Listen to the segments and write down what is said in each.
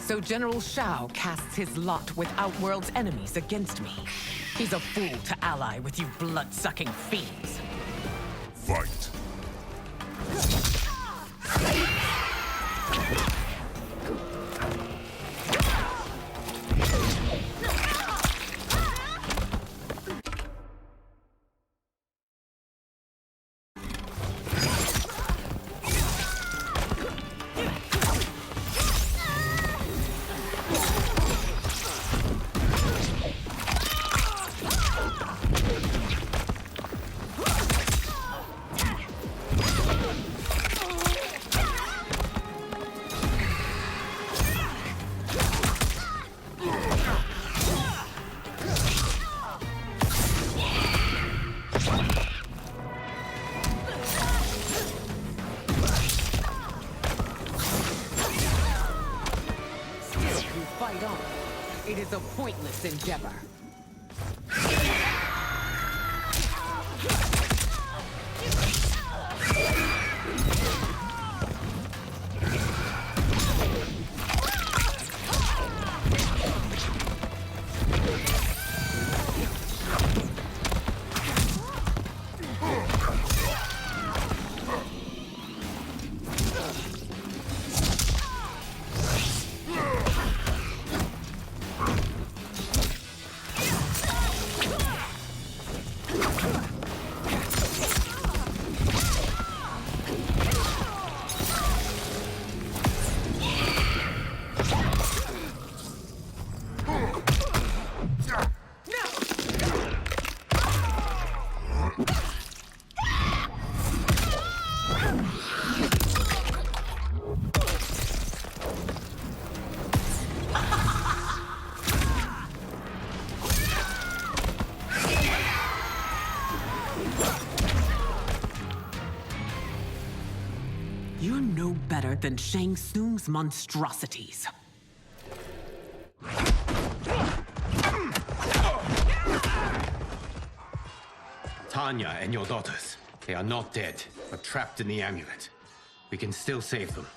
So General Shao casts his lot with Outworld's enemies against me. He's a fool to ally with you blood-sucking fiends. Fight. Fight on. It is a pointless endeavor. You're no better than Shang Tsung's monstrosities. Tanya and your daughters, they are not dead, but trapped in the amulet. We can still save them.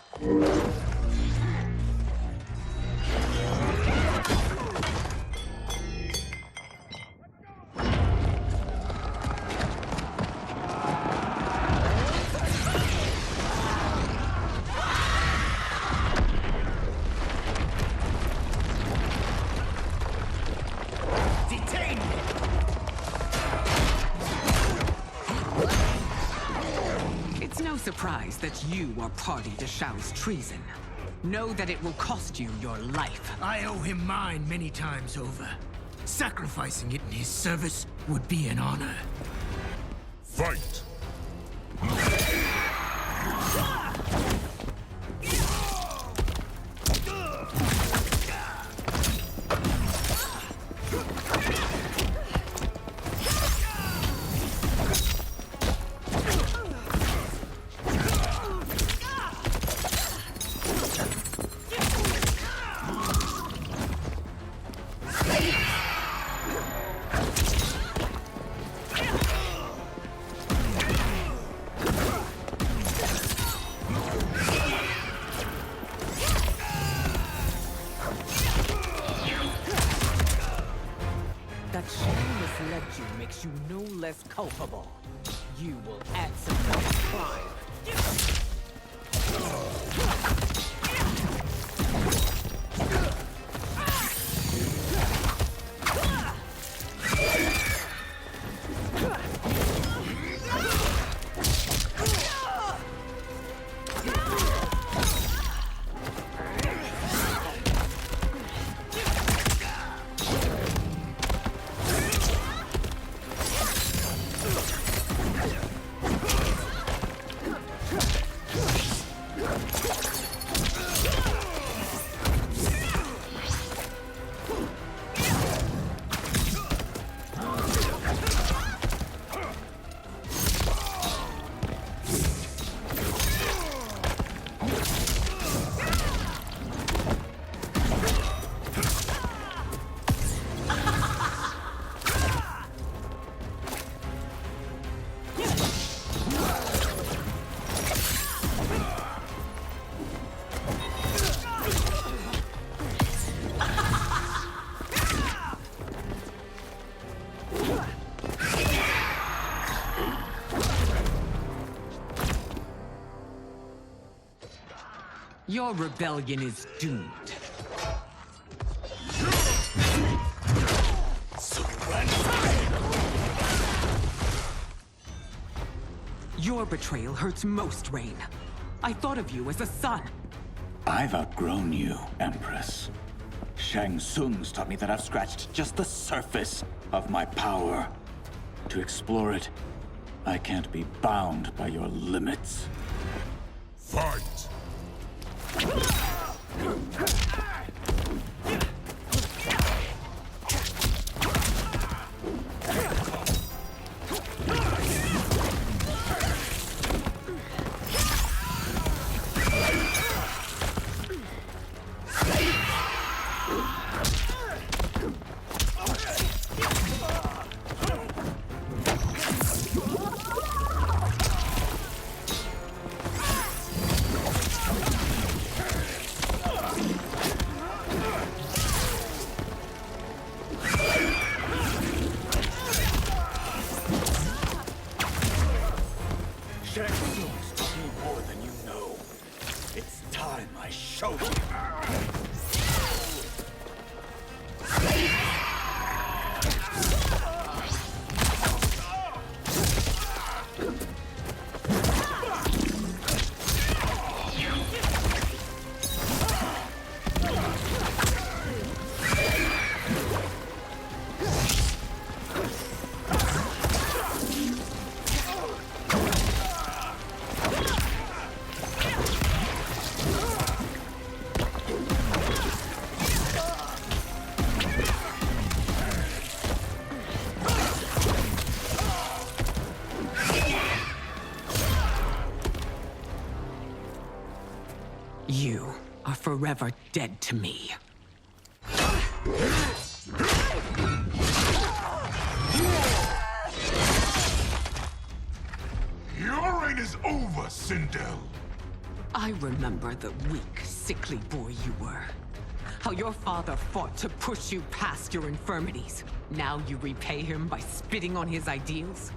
Surprise that you are party to Shao's treason. Know that it will cost you your life. I owe him mine many times over. Sacrificing it in his service would be an honor. Fight! That Shang misled you makes you no less culpable. You will answer for this crime. Your rebellion is doomed. Your betrayal hurts most, Rain. I thought of you as a son. I've outgrown you, Empress. Shang Tsung's taught me that I've scratched just the surface of my power. To explore it, I can't be bound by your limits. Fight! Shang Tsung's taught me more than you know. It's time I show you. You are forever dead to me. Your reign is over, Sindel. I remember the weak, sickly boy you were. How your father fought to push you past your infirmities. Now you repay him by spitting on his ideals?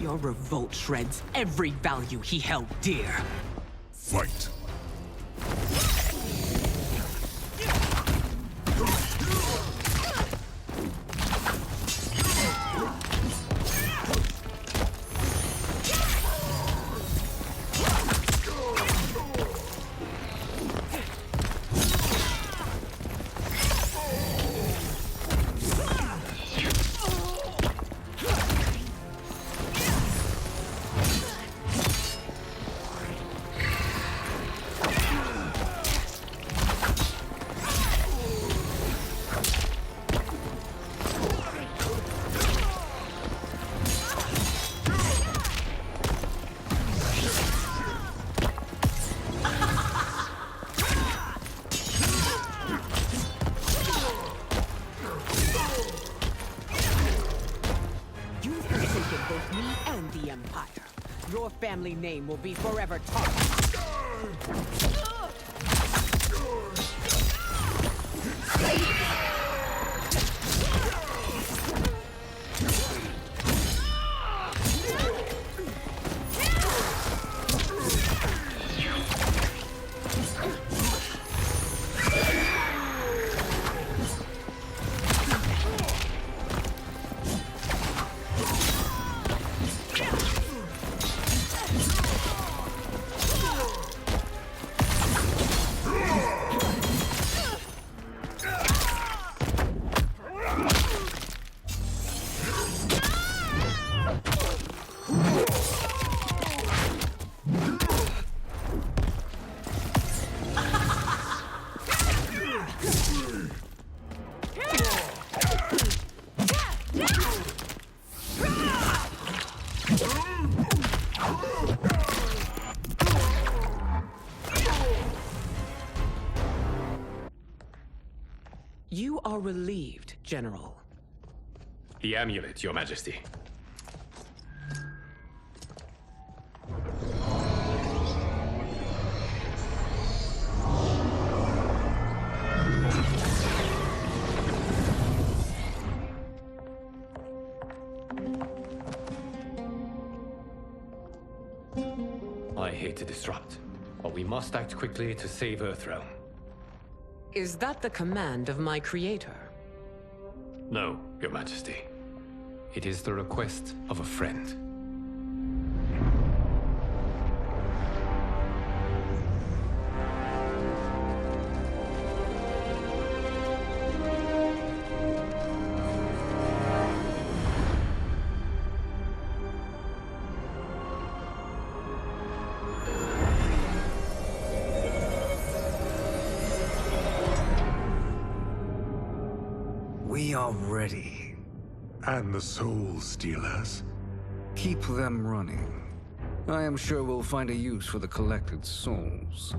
Your revolt shreds every value he held dear. Fight! Both me and the Empire. Your family name will be forever tarnished. You are relieved, General. The amulet, Your Majesty. I hate to disrupt. but we must act quickly to save Earthrealm. Is that the command of my creator? No, Your Majesty. It is the request of a friend. We are ready. And the Soul Stealers? Keep them running. I am sure we'll find a use for the collected souls.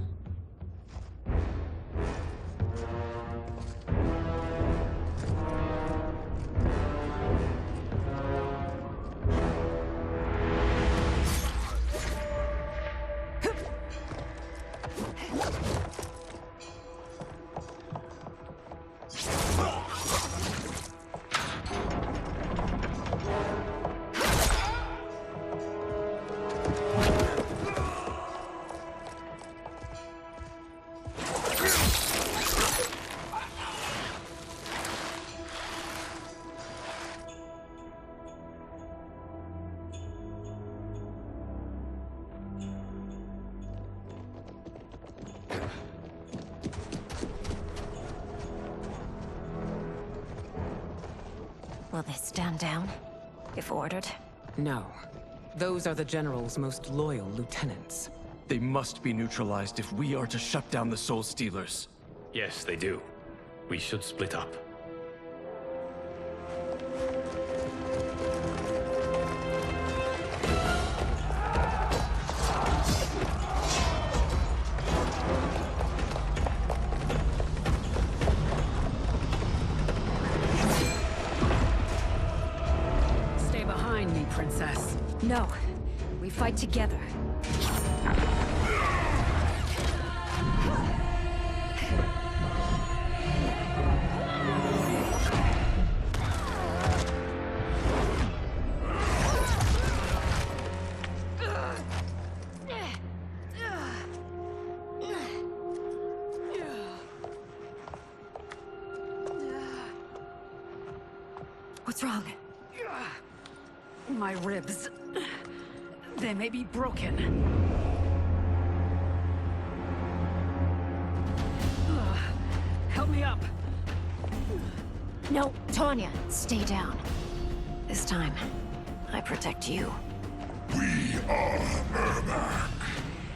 Will they stand down, if ordered? No. Those are the General's most loyal lieutenants. They must be neutralized if we are to shut down the Soul Stealers. Yes, they do. We should split up. Stay behind me, Princess. No. We fight together. What's wrong? My ribs. They may be broken. Help me up. No, Tanya, stay down. This time, I protect you. We are Ermac.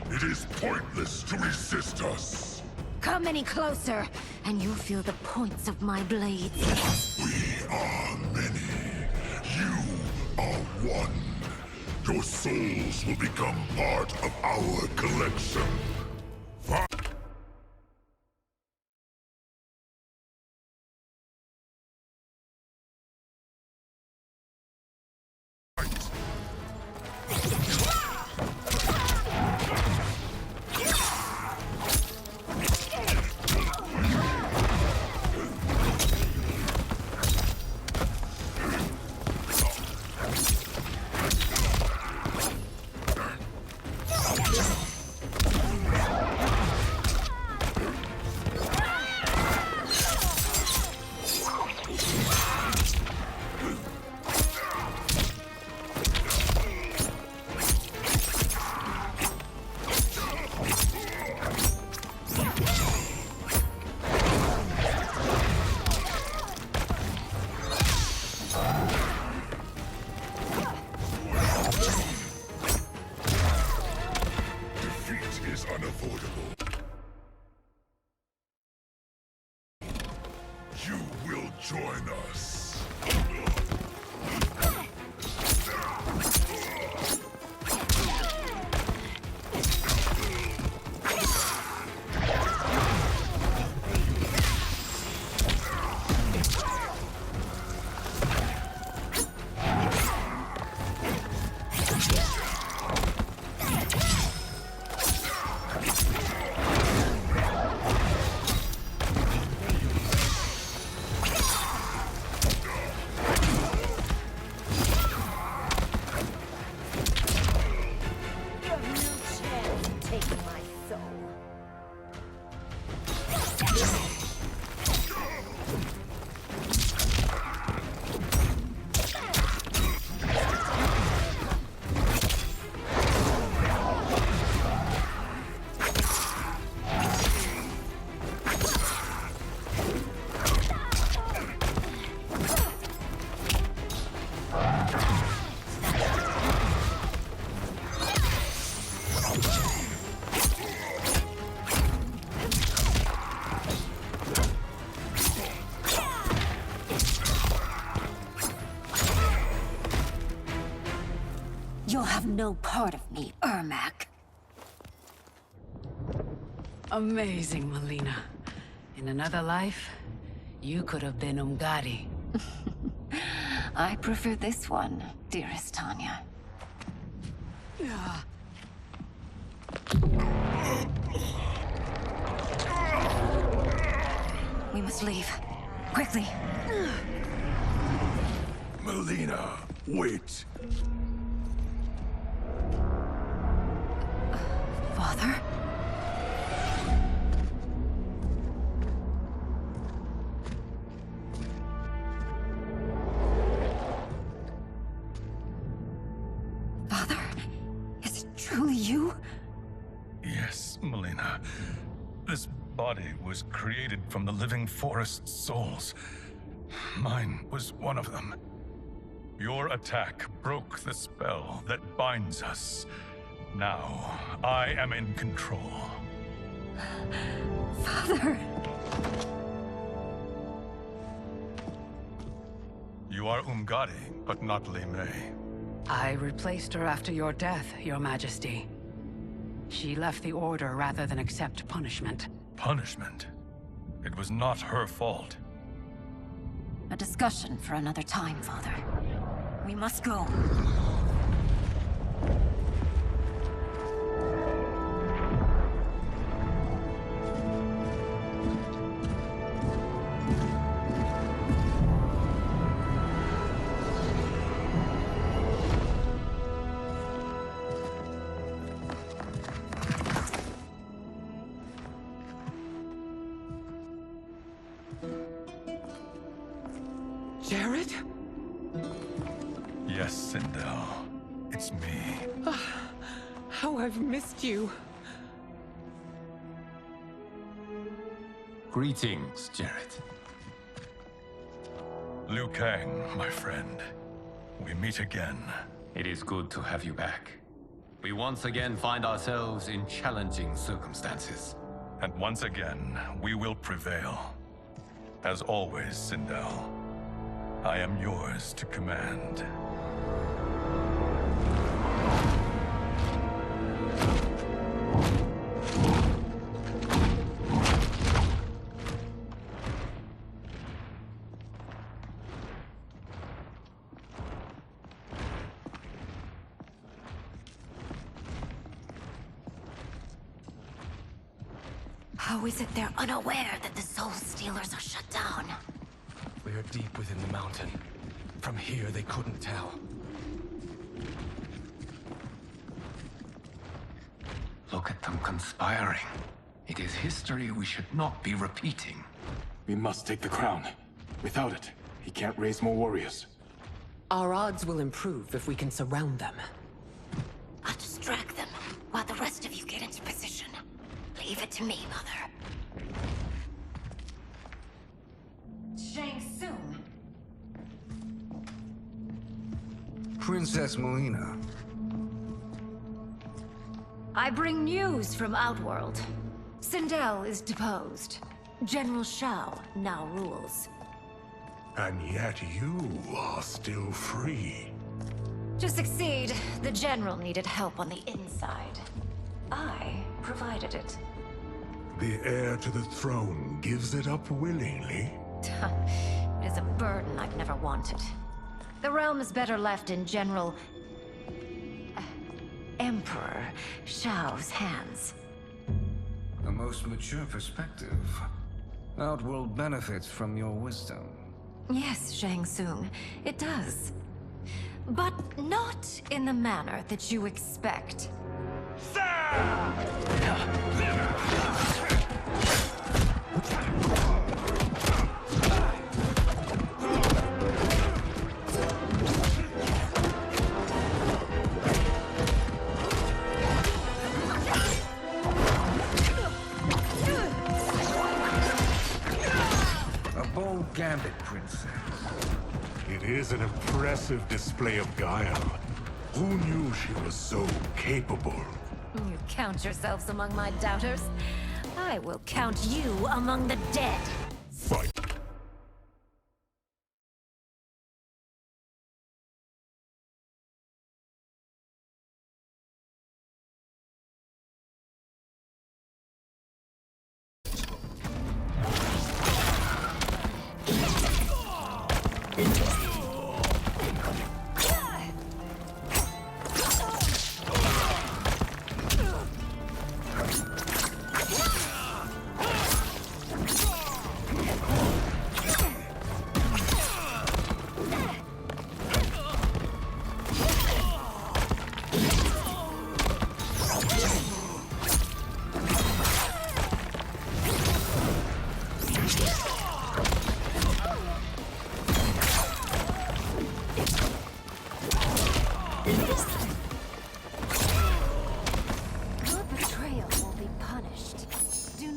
It is pointless to resist us. Come any closer, and you'll feel the points of my blades. We are many. You are one. Your souls will become part of our collection. You will join us. Taking my soul. no part of me, Ermac. Amazing, Melina. In another life, you could have been Umgadi. I prefer this one, dearest Tanya. We must leave. Quickly. Melina, wait. Father? Father? Is it truly you? Yes, Melina. This body was created from the living forest's souls. Mine was one of them. Your attack broke the spell that binds us. Now, I am in control. Father! You are Umgadi, but not Li Mei. I replaced her after your death, Your Majesty. She left the Order rather than accept punishment. Punishment? It was not her fault. A discussion for another time, Father. We must go. Jared? Yes, Sindel. It's me. How I've missed you. Greetings, Jared. Liu Kang, my friend. We meet again. It is good to have you back. We once again find ourselves in challenging circumstances. And once again, we will prevail. As always, Sindel, I am yours to command. How is it they're unaware that the Soul Stealers are shut down? We are deep within the mountain. From here, they couldn't tell. Look at them conspiring. It is history we should not be repeating. We must take the crown. Without it, he can't raise more warriors. Our odds will improve if we can surround them. I'll distract them while the rest of you get into position. Leave it to me, Mother. Shang Tsung. Princess Melina. I bring news from Outworld. Sindel is deposed. General Shao now rules. And yet you are still free. To succeed, the General needed help on the inside. I provided it. The heir to the throne gives it up willingly. It is a burden I've never wanted. The realm is better left in General... Emperor Shao's hands. A most mature perspective. Outworld benefits from your wisdom. Yes, Shang Tsung, it does. But not in the manner that you expect. A bold gambit, Princess. It is an impressive display of guile. Who knew she was so capable? You count yourselves among my doubters. I will count you among the dead. Fight.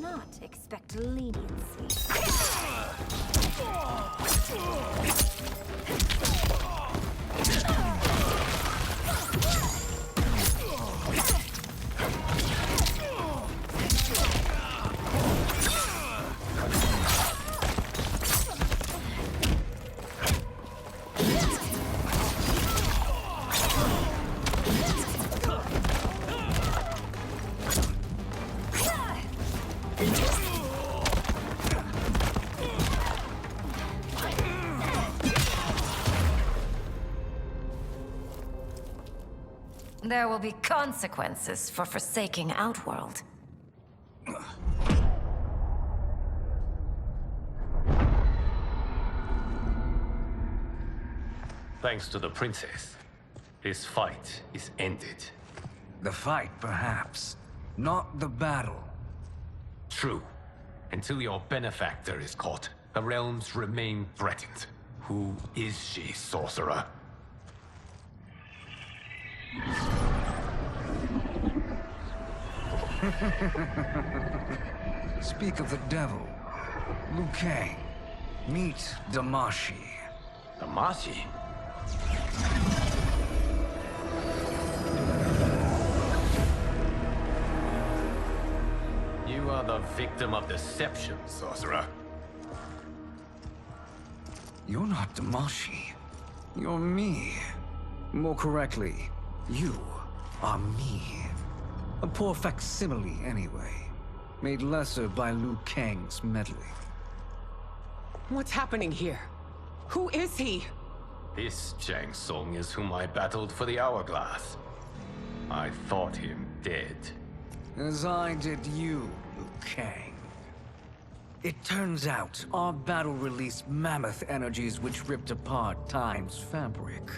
not expect leniency. There will be consequences for forsaking Outworld. Thanks to the princess, this fight is ended. The fight, perhaps. Not the battle. True. Until your benefactor is caught, the realms remain threatened. Who is she, sorcerer? Speak of the devil. Liu Kang. Meet Damashi. Damashi? You are the victim of deception, sorcerer. You're not Damashi. You're me. More correctly, you are me. A poor facsimile, anyway. Made lesser by Liu Kang's meddling. What's happening here? Who is he? This Shang Tsung is whom I battled for the Hourglass. I thought him dead. As I did you, Liu Kang. It turns out our battle released mammoth energies which ripped apart time's fabric.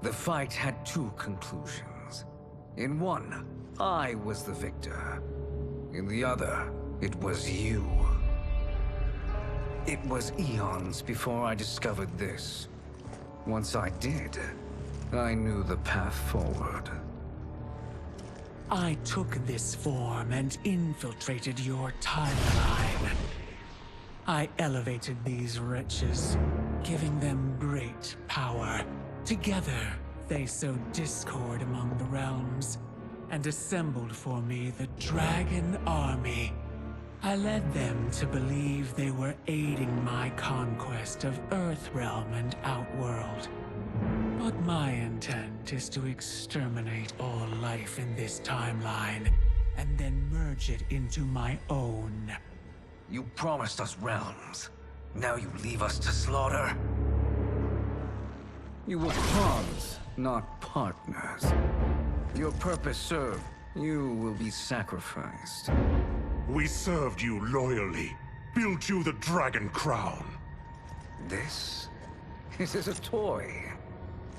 The fight had two conclusions. In one, I was the victor. In the other, it was you. It was eons before I discovered this. Once I did, I knew the path forward. I took this form and infiltrated your timeline. I elevated these wretches, giving them great power. Together, they sowed discord among the realms, and assembled for me the Dragon Army. I led them to believe they were aiding my conquest of Earthrealm and Outworld. But my intent is to exterminate all life in this timeline, and then merge it into my own. You promised us realms. Now you leave us to slaughter? You were pawns, not partners. Your purpose served. You will be sacrificed. We served you loyally, built you the Dragon Crown. This is a toy.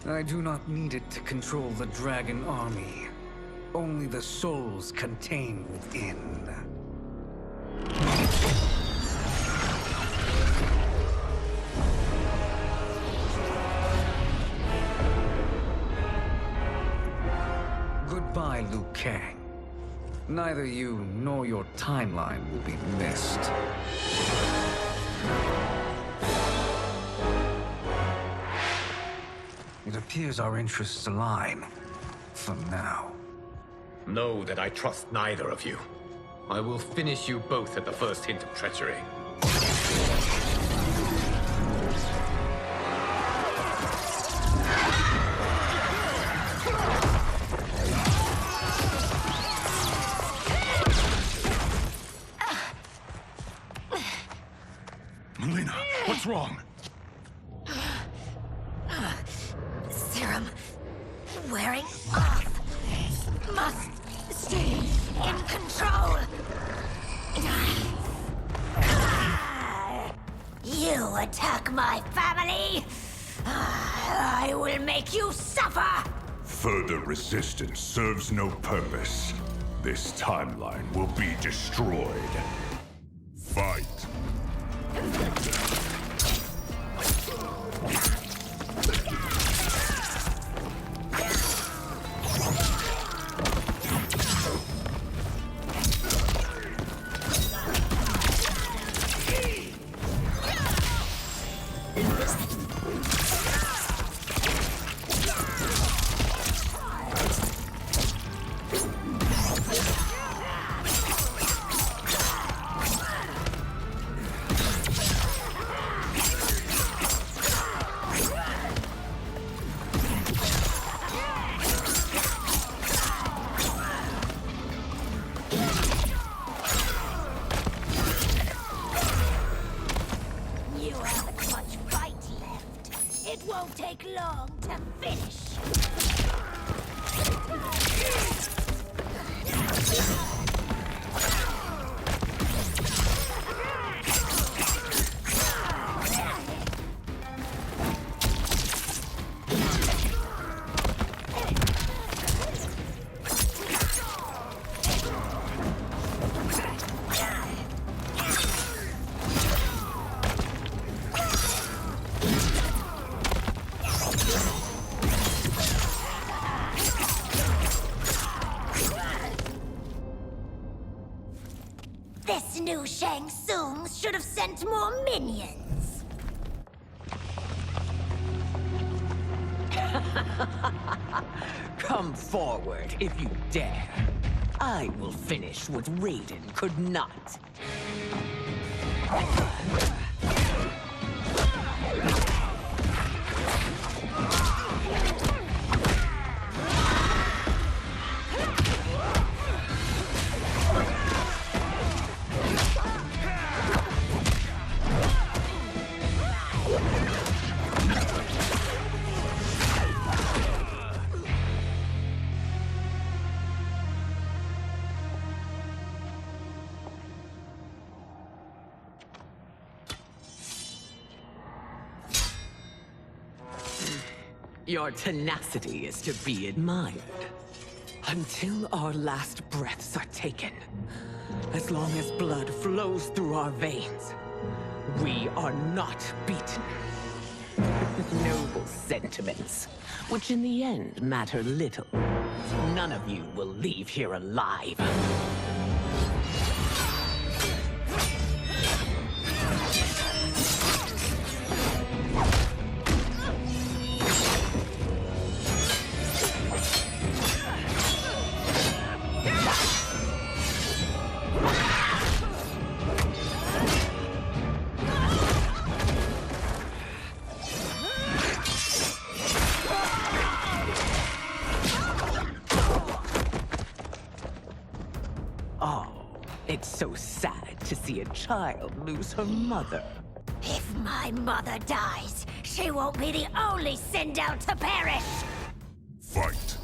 I do not need it to control the Dragon Army. Only the souls contained within. Goodbye, Liu Kang. Neither you nor your timeline will be missed. It appears our interests align. For now. Know that I trust neither of you. I will finish you both at the first hint of treachery. Melina, what's wrong? Serum wearing off. Must stay in control. You attack my family. I will make you suffer. Further resistance serves no purpose. This timeline will be destroyed. Fight. take long to finish. This new Shang Tsung should have sent more minions. Come forward if you dare. I will finish what Raiden could not. Your tenacity is to be admired. Until our last breaths are taken, as long as blood flows through our veins, we are not beaten. Noble sentiments, which in the end matter little. None of you will leave here alive. It's so sad to see a child lose her mother. If my mother dies, she won't be the only send out to perish! Fight!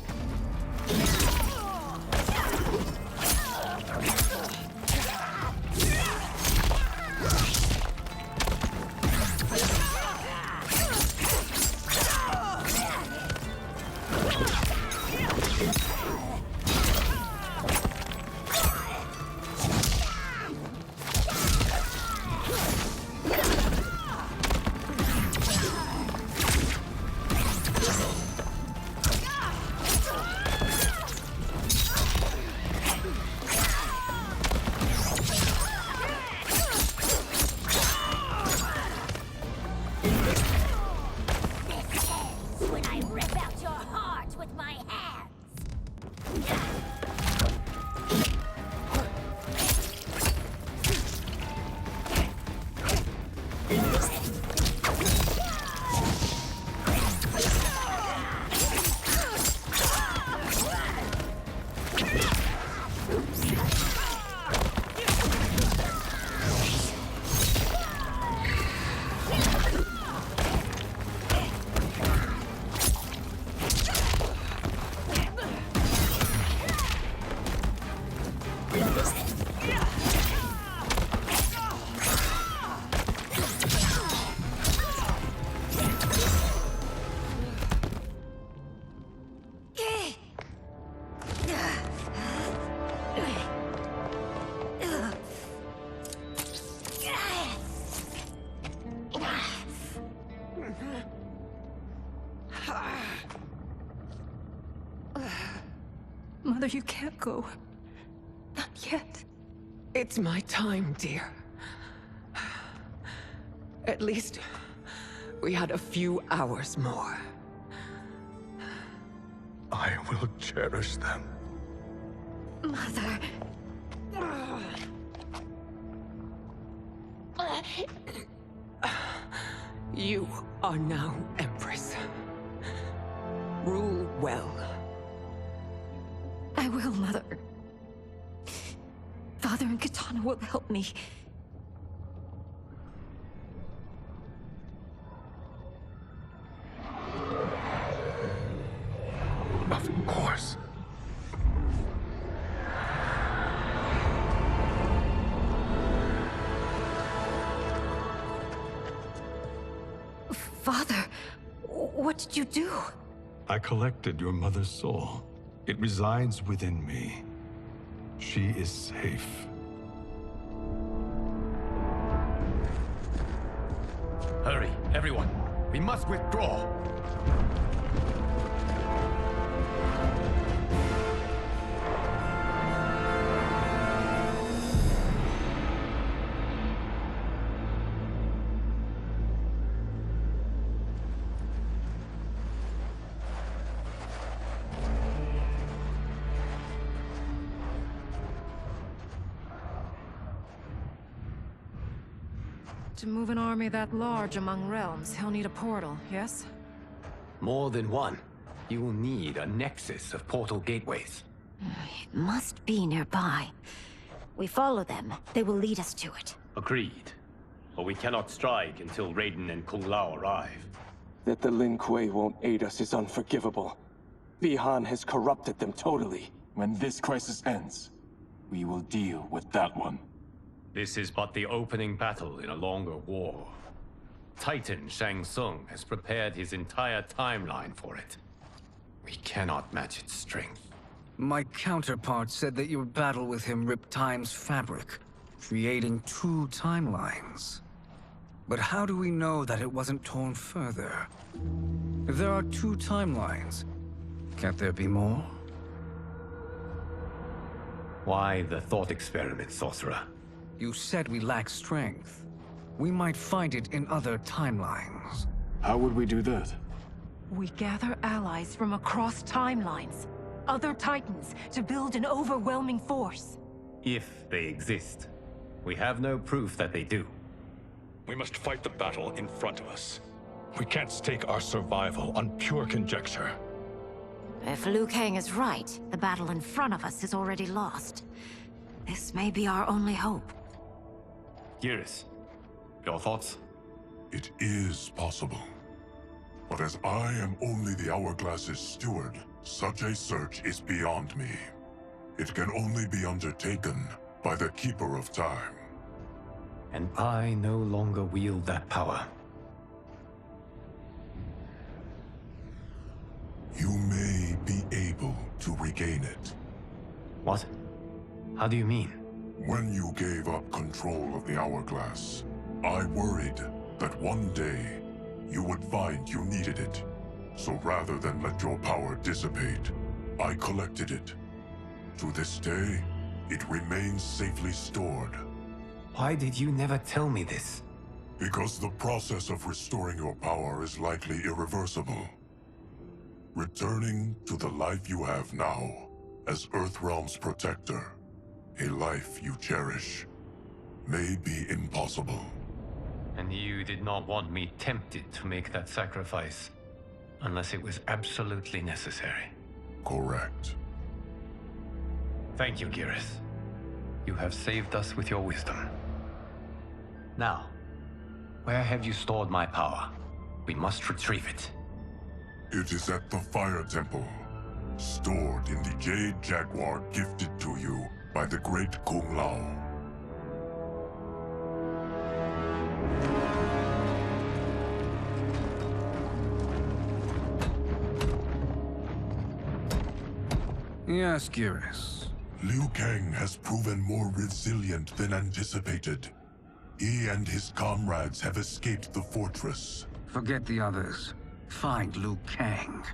Mother, you can't go. Not yet. It's my time, dear. At least we had a few hours more. I will cherish them. Mother. You are now Empress. Rule well. I will, Mother. Father and Katana will help me. Father, what did you do? I collected your mother's soul. It resides within me. She is safe. Hurry, everyone. We must withdraw. To move an army that large among realms, he'll need a portal, yes? More than one. You will need a nexus of portal gateways. It must be nearby. We follow them, they will lead us to it. Agreed. But we cannot strike until Raiden and Kung Lao arrive. That the Lin Kuei won't aid us is unforgivable. Bihan has corrupted them totally. When this crisis ends, we will deal with that one. This is but the opening battle in a longer war. Titan Shang Tsung has prepared his entire timeline for it. We cannot match its strength. My counterpart said that your battle with him ripped time's fabric, creating 2 timelines. But how do we know that it wasn't torn further? If there are 2 timelines, can't there be more? Why the thought experiment, Sorcerer? You said we lack strength. We might find it in other timelines. How would we do that? We gather allies from across timelines, other titans, to build an overwhelming force. If they exist. We have no proof that they do. We must fight the battle in front of us. We can't stake our survival on pure conjecture. If Liu Kang is right, the battle in front of us is already lost. This may be our only hope. Geras, your thoughts? It is possible. But as I am only the Hourglass's steward, such a search is beyond me. It can only be undertaken by the Keeper of Time. And I no longer wield that power. You may be able to regain it. What? How do you mean? When you gave up control of the Hourglass, I worried that one day you would find you needed it. So rather than let your power dissipate, I collected it. To this day, it remains safely stored. Why did you never tell me this? Because the process of restoring your power is likely irreversible. Returning to the life you have now, as Earthrealm's protector, a life you cherish, may be impossible. And you did not want me tempted to make that sacrifice, unless it was absolutely necessary. Correct. Thank you, Geras. You have saved us with your wisdom. Now, where have you stored my power? We must retrieve it. It is at the Fire Temple, stored in the Jade Jaguar gifted to you by the great Kung Lao. Yes, Geras. Liu Kang has proven more resilient than anticipated. He and his comrades have escaped the fortress. Forget the others. Find Liu Kang.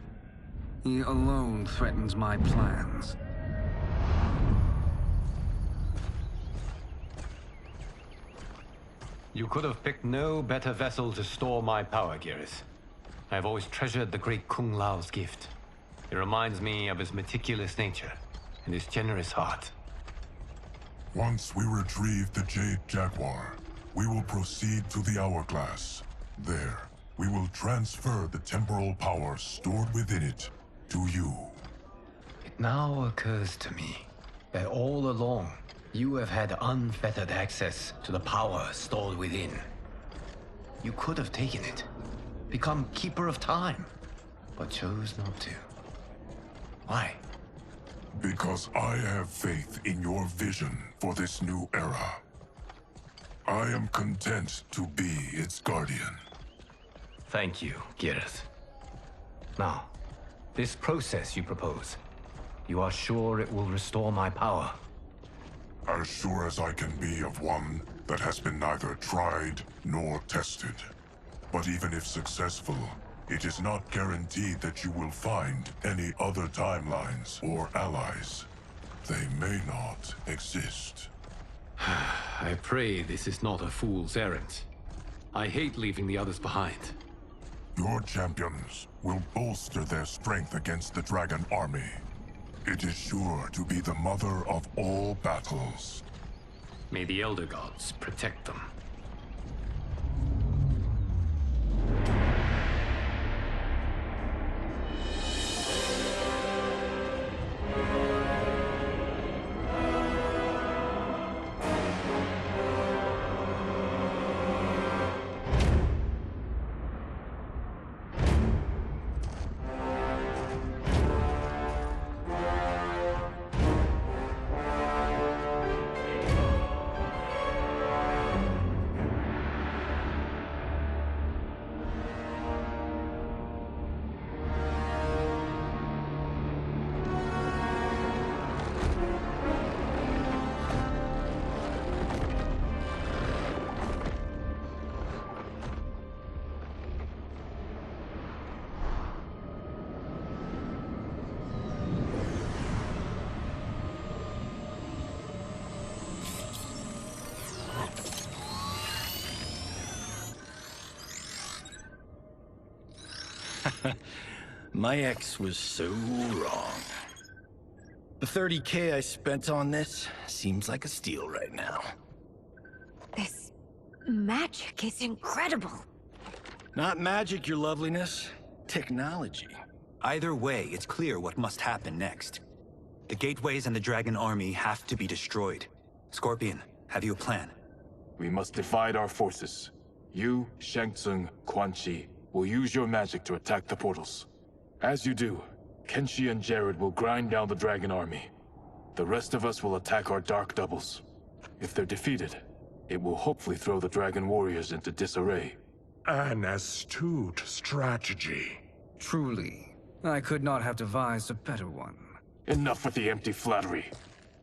He alone threatens my plans. You could have picked no better vessel to store my power, Geras. I have always treasured the great Kung Lao's gift. It reminds me of his meticulous nature and his generous heart. Once we retrieve the Jade Jaguar, we will proceed to the Hourglass. There, we will transfer the temporal power stored within it to you. It now occurs to me that all along, you have had unfettered access to the power stored within. You could have taken it, become Keeper of Time, but chose not to. Why? Because I have faith in your vision for this new era. I am content to be its guardian. Thank you, Gareth. Now, this process you propose, you are sure it will restore my power? As sure as I can be of one that has been neither tried nor tested. But even if successful, it is not guaranteed that you will find any other timelines or allies. They may not exist. I pray this is not a fool's errand. I hate leaving the others behind. Your champions will bolster their strength against the Dragon Army. It is sure to be the mother of all battles. May the Elder Gods protect them. My ex was so wrong. The 30K I spent on this seems like a steal right now. This magic is incredible. Not magic, your loveliness. Technology. Either way, it's clear what must happen next. The gateways and the Dragon Army have to be destroyed. Scorpion, have you a plan? We must divide our forces. You, Shang Tsung, Quan Chi, will use your magic to attack the portals. As you do, Kenshi and Jared will grind down the Dragon Army. The rest of us will attack our Dark Doubles. If they're defeated, it will hopefully throw the Dragon Warriors into disarray. An astute strategy. Truly, I could not have devised a better one. Enough with the empty flattery.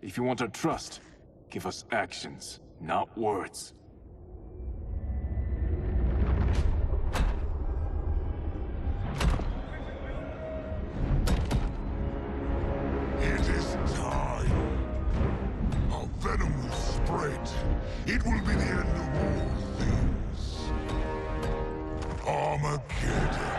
If you want our trust, give us actions, not words. It is time. Our venom will spread. It will be the end of all things. Armageddon.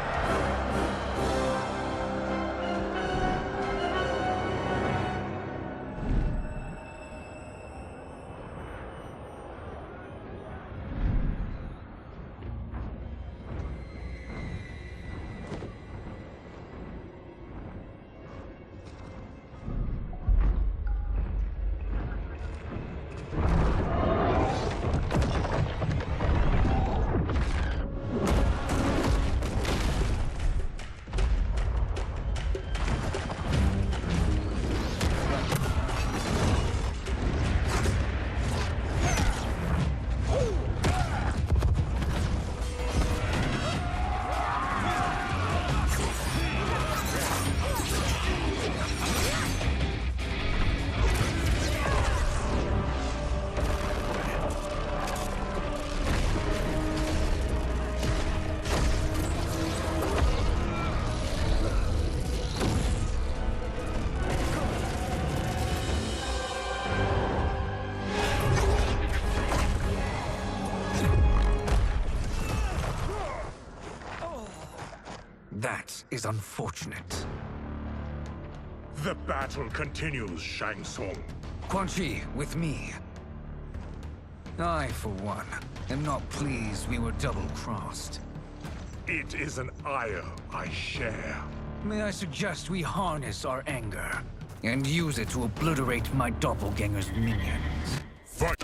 That is unfortunate. The battle continues, Shang Tsung. Quan Chi, with me. I, for one, am not pleased we were double-crossed. It is an ire I share. May I suggest we harness our anger and use it to obliterate my doppelganger's minions? Fight!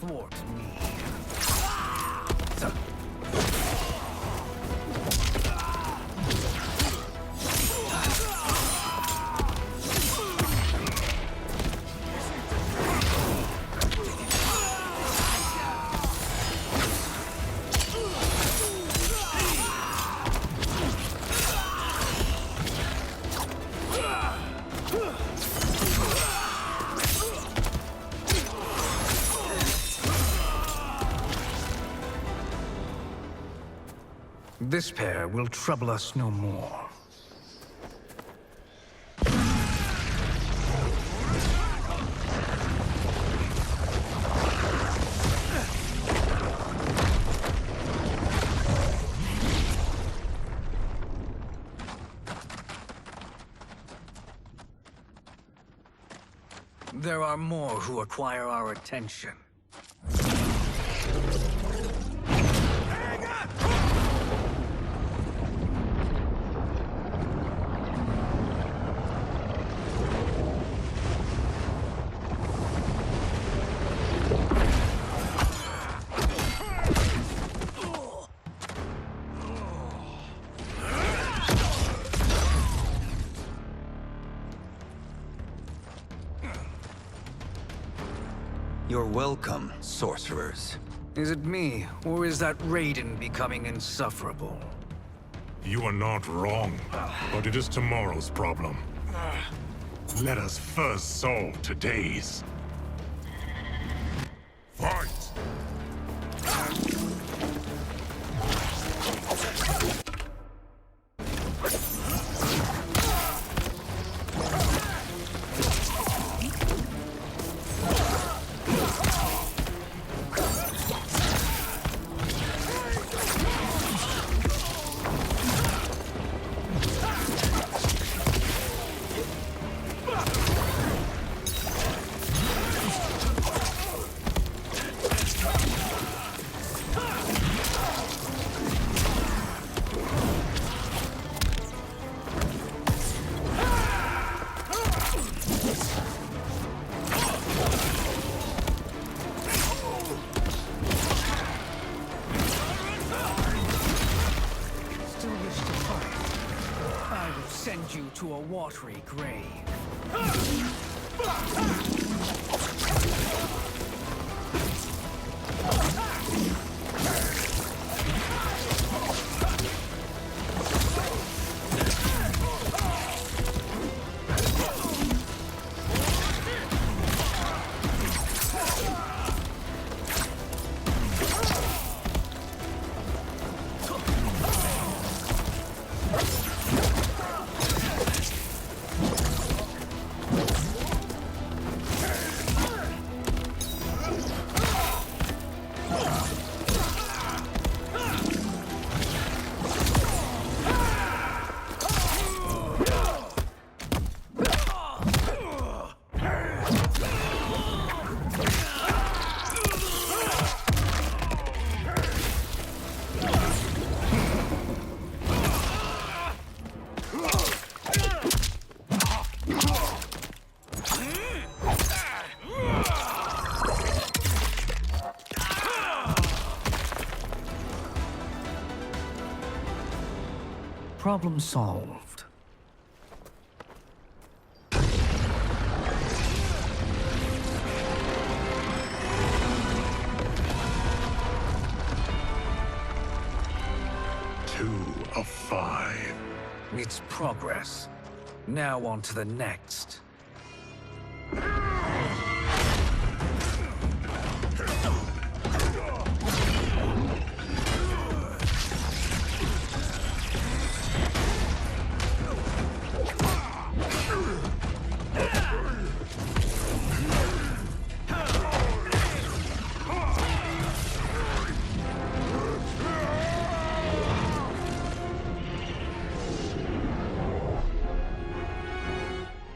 thwart me. This pair will trouble us no more. There are more who acquire our attention. You're welcome, sorcerers. Is it me, or is that Raiden becoming insufferable? You are not wrong, but it is tomorrow's problem. Let us first solve today's. Fight! Send you to a watery grave. Problem solved. Two of 5. It's progress. Now on to the next.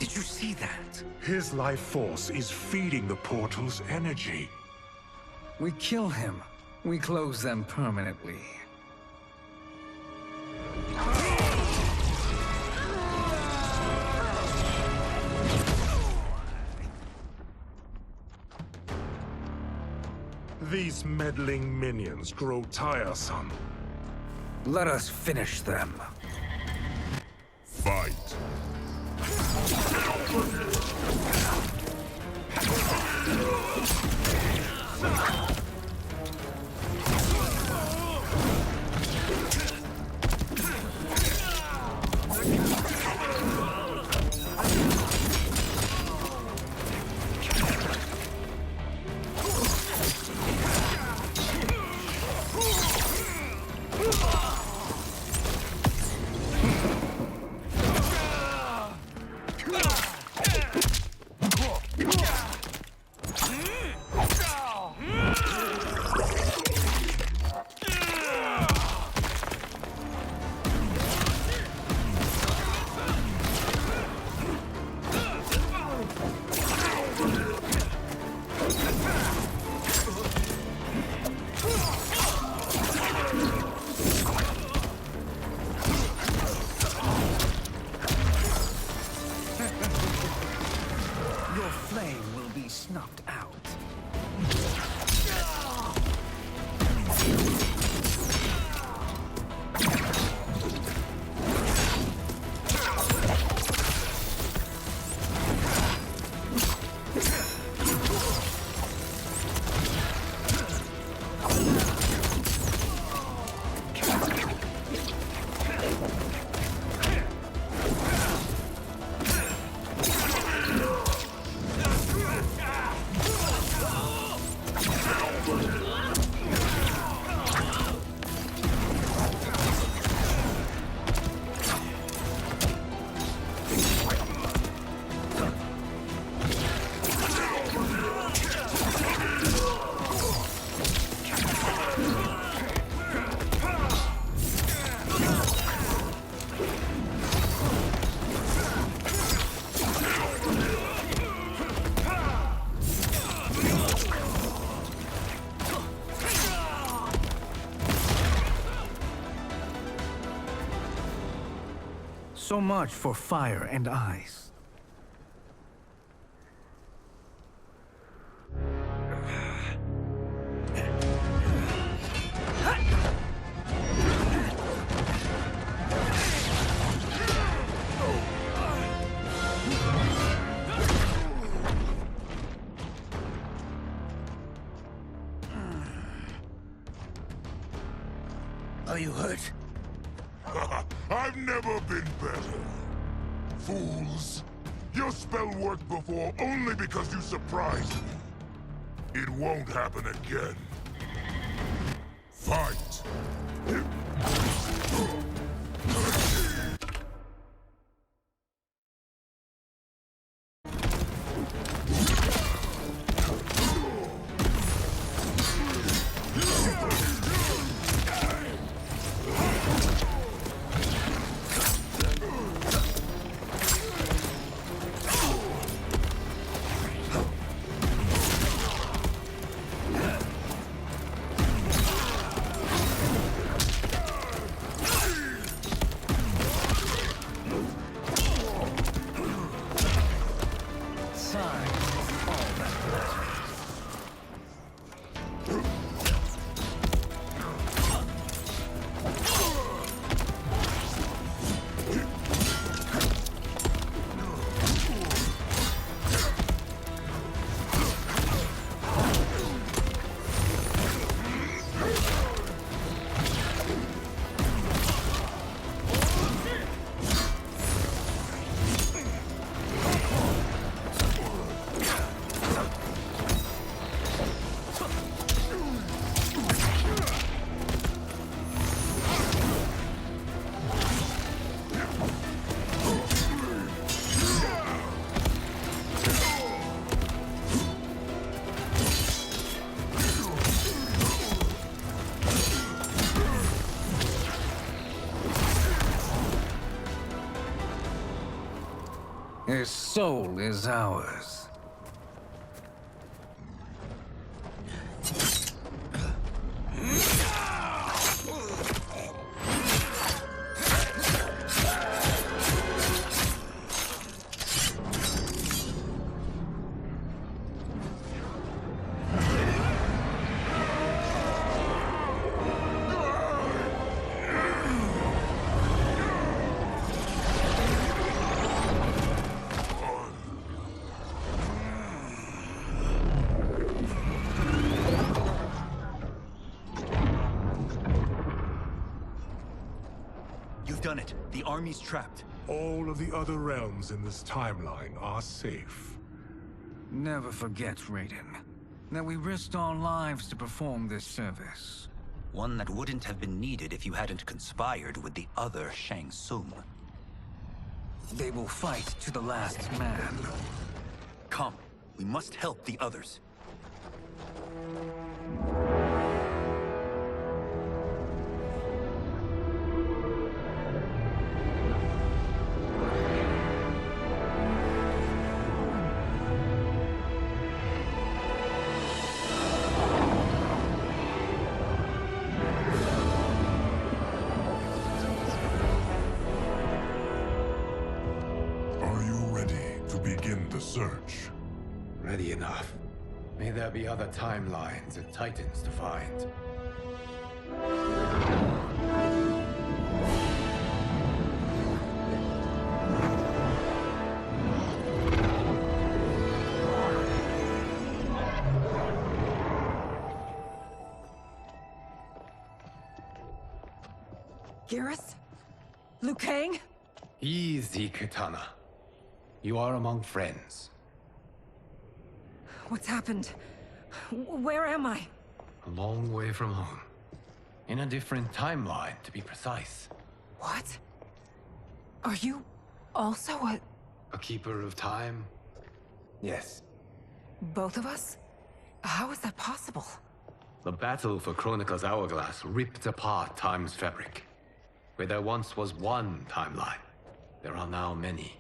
Did you see that? His life force is feeding the portal's energy. We kill him. We close them permanently. These meddling minions grow tiresome. Let us finish them. Fight. Your flame will be snuffed out. So much for fire and ice. Are you hurt? I've never been better. Fools. Your spell worked before only because you surprised me. It won't happen again. Fight! His soul is ours. done it. The army's trapped. All of the other realms in this timeline are safe. Never forget, Raiden, that we risked our lives to perform this service. One that wouldn't have been needed if you hadn't conspired with the other Shang Tsung. They will fight to the last man. Come, we must help the others. Search. Ready enough. May there be other timelines and titans to find. Garrus? Liu Kang? Easy, Kitana. You are among friends. What's happened? Where am I? A long way from home. In a different timeline, to be precise. What? Are you also a keeper of time? Yes. both of us? How is that possible? The battle for Chronica's hourglass ripped apart time's fabric. Where there once was one timeline, there are now many.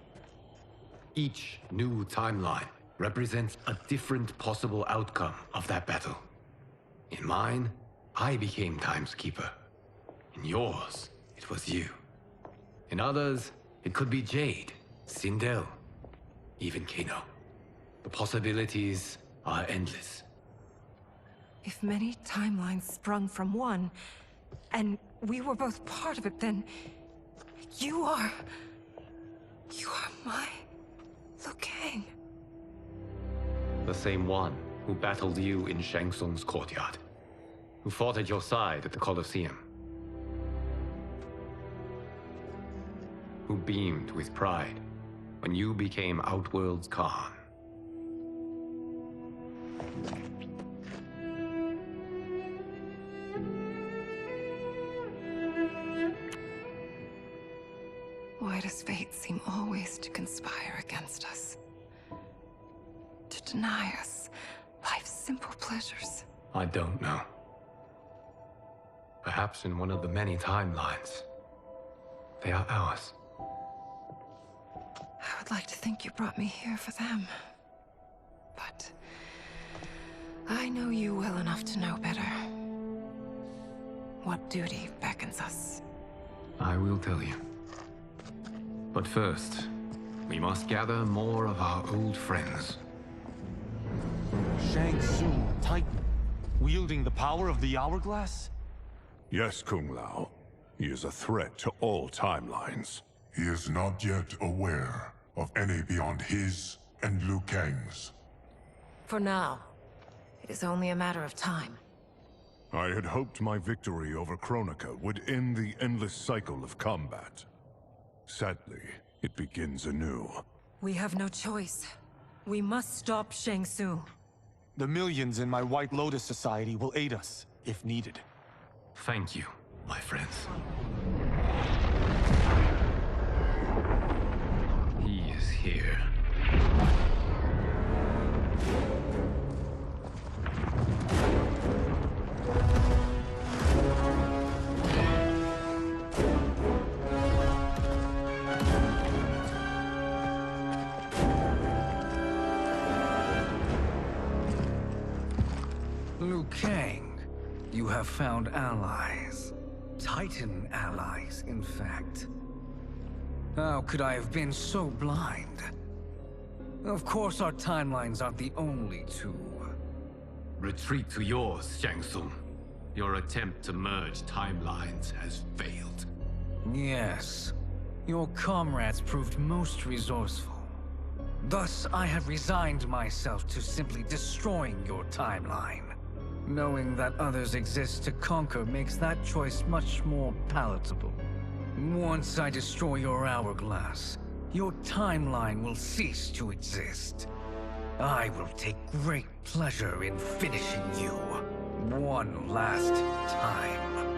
Each new timeline represents a different possible outcome of that battle. In mine, I became Time's Keeper. In yours, it was you. In others, it could be Jade, Sindel, even Kano. The possibilities are endless. If many timelines sprung from one, and we were both part of it, then you are my Liu Kang. The same one who battled you in Shang Tsung's courtyard. Who fought at your side at the Colosseum. Who beamed with pride when you became Outworld's Khan. Why does fate seem always to conspire against us? To deny us life's simple pleasures? I don't know. Perhaps in one of the many timelines, they are ours. I would like to think you brought me here for them. But I know you well enough to know better. What duty beckons us? I will tell you. But first, we must gather more of our old friends. Shang Tsung, Titan, wielding the power of the hourglass? Yes, Kung Lao. He is a threat to all timelines. He is not yet aware of any beyond his and Liu Kang's. For now, it is only a matter of time. I had hoped my victory over Kronika would end the endless cycle of combat. Sadly, it begins anew. We have no choice. We must stop Shang Tsung. The millions in my White Lotus Society will aid us, if needed. Thank you, my friends. He is here. Liu Kang, you have found allies. Titan allies, in fact. How could I have been so blind? Of course our timelines aren't the only two. Retreat to yours, Shang Tsung. Your attempt to merge timelines has failed. Yes. Your comrades proved most resourceful. Thus, I have resigned myself to simply destroying your timeline. Knowing that others exist to conquer makes that choice much more palatable. Once I destroy your hourglass, your timeline will cease to exist. I will take great pleasure in finishing you one last time.